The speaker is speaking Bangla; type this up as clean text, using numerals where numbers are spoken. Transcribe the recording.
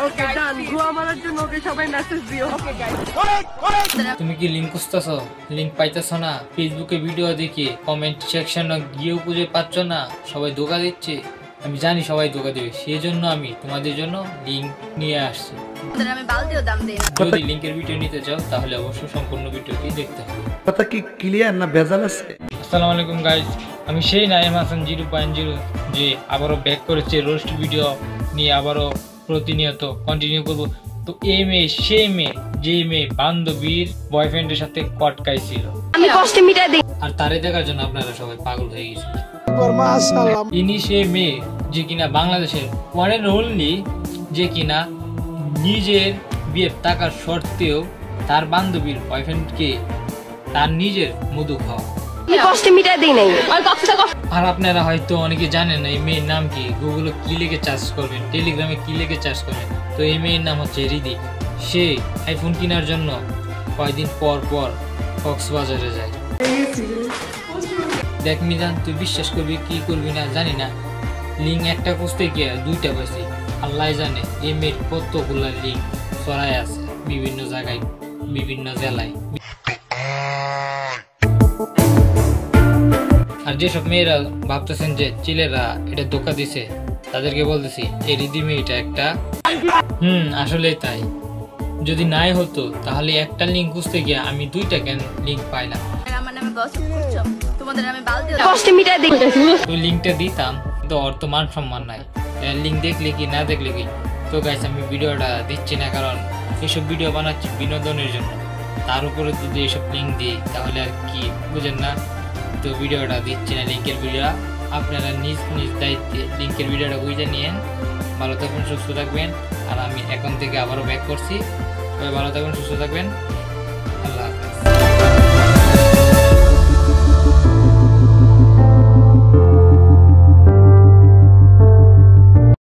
ওকে ডান গুয়া মারার জন্য ওকে সবাই মেসেজ দিও ওকে গাইস তুমি কি লিংক খুঁজতেছো লিংক পাইতেছো না ফেসবুকে ভিডিও দেখে কমেন্ট সেকশনে গিয়েও খুঁজে পাচ্ছ না সবাই ধোঁকা দিচ্ছে আমি জানি সবাই ধোঁকা দেবে সেজন্য আমি তোমাদের জন্য লিংক নিয়ে আসছি আমি বালতিও দাম দেই না যদি লিংকের ভিডিও নিতে চাও তাহলে অবশ্যই সম্পূর্ণ ভিডিওটি দেখতে হবে কথা কি ক্লিয়ার না ভেজাল আছে আসসালামু আলাইকুম গাইস আমি সেই নাইম হাসান 0.0 যে আবারও ব্যাক করেছে রোস্ট ভিডিও নিয়ে আবারও প্রতিনিয়ত কন্টিনিউ করব তো এই মেয়ে সেই মেয়ে যে মেয়ে বান্ধবীর বয়ফ্রেন্ডের সাথে কটকাইছিল আমি কষ্ট মিটাই দেই আর তারে দেখার জন্য আপনারা সবাই পাগল হয়ে গেছেন মাশাআল্লাহ ইনি সেই মেয়ে যে কিনা বাংলাদেশের ওয়ান এন্ড অনলি যে কিনা নিজের বিয়ের টাকার সত্ত্বেও তার বান্ধবীর বয়ফ্রেন্ডকে তার নিজের মধু খাওয়া আমি কষ্ট মিটাই দেই নাই আর আপনারা হয়তো অনেকে জানেন না এই মেয়ের নাম কি গুগলে কি লিখে সার্চ করবেন টেলিগ্রামে কি লিখে সার্চ করবেন তো এই মেয়ের নাম হচ্ছে রিদি সে আইফোন কেনার জন্য কয়েকদিন পর পর কক্সবাজারে যায় দেখ মিজান তুই বিশ্বাস করবি কি করবি না জানি না লিঙ্ক একটা খুঁজতে গিয়ে দুইটা পাইছি আল্লাহ জানে এই মেয়ের কতগুলা লিঙ্ক ছড়ায় আছে বিভিন্ন জায়গায় বিভিন্ন জেলায় আর যেসব মেয়েরা ভাবতেছেন যে ছেলেরা এটা ধোঁকা দিছে তাদেরকে বলতেছি এই রিদি মেয়েটা একটা আসলে তাই যদি নাই হতো তাহলে একটা লিঙ্ক খুঁজতে গিয়ে আমি দুইটা কেন লিঙ্ক পাইলাম আমার নামে গসিপ করছো তোমাদের আমি বালতিও কষ্ট মিটাই দেই তো লিঙ্কটা দিতাম তো ওর তো মান সম্মান নাই লিঙ্ক দেখলে কি না দেখলে কি তো গাইস আমি ভিডিওটা দিচ্ছি না কারণ এসব ভিডিও বানাচ্ছি বিনোদনের জন্য তার উপরে যদি এসব লিঙ্ক দিই তাহলে আর কি বুঝেন না তো ভিডিওটা দিচ্ছি না লিঙ্কের ভিডিও আপনারা নিজ নিজ দায়িত্বে লিঙ্কের ভিডিওটা বুঝে নিয়েন ভালো থাকবেন সুস্থ থাকবেন আর আমি এখন থেকে আবারও ব্যাক করছি সবাই ভালো থাকবেন সুস্থ থাকবেন আল্লাহ হাফেজ।